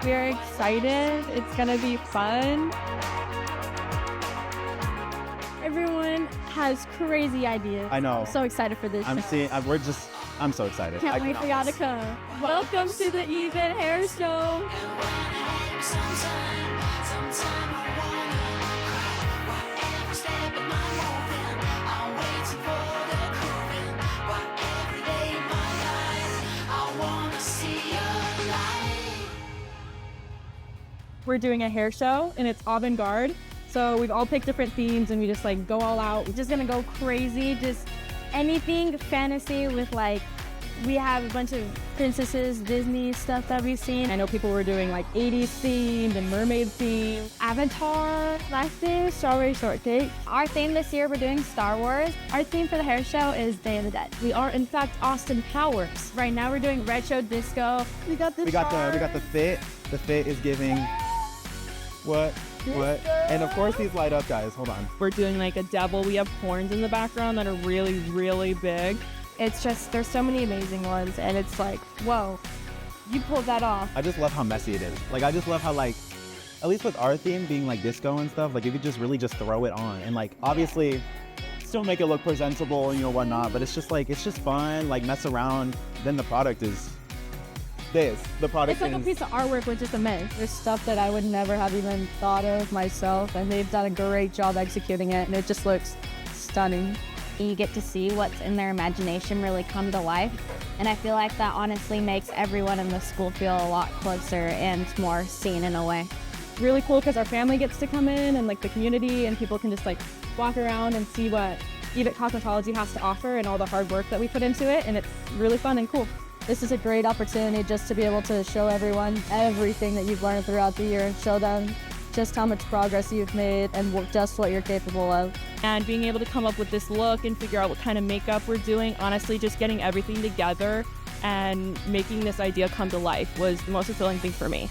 We're excited. It's gonna be fun. Everyone has crazy ideas. I know. I'm so excited for this. I'm so excited. Can't wait for y'all to come. Welcome to the EVIT Hair Show. We're doing a hair show and it's avant-garde. So we've all picked different themes and we just like go all out. We're just gonna go crazy, just anything fantasy with like, we have a bunch of princesses, Disney stuff that we've seen. I know people were doing like 80s themed and mermaid themed. Avatar, last day, strawberry shortcake. Our theme this year, we're doing Star Wars. Our theme for the hair show is Day of the Dead. We are in fact Austin Powers. Right now we're doing retro disco. We got the fit. The fit is giving what? And of course these light up, guys. Hold on. We're doing like a devil. We have horns in the background that are really, really big. It's just, there's so many amazing ones and it's like, whoa, you pulled that off. I just love how messy it is. Like, I just love how, like, at least with our theme being like disco and stuff, like you could just really just throw it on and like obviously still make it look presentable and whatnot, but it's just like, it's just fun, like mess around. Then the product is this. The product It's like a piece of artwork with just a mess. There's stuff that I would never have even thought of myself, and they've done a great job executing it, and it just looks stunning. You get to see what's in their imagination really come to life. And I feel like that honestly makes everyone in the school feel a lot closer and more seen in a way. Really cool because our family gets to come in and like the community, and people can just like walk around and see what EVIT Cosmetology has to offer and all the hard work that we put into it, and it's really fun and cool. This is a great opportunity just to be able to show everyone everything that you've learned throughout the year and show them just how much progress you've made and just what you're capable of. And being able to come up with this look and figure out what kind of makeup we're doing, honestly, just getting everything together and making this idea come to life was the most fulfilling thing for me.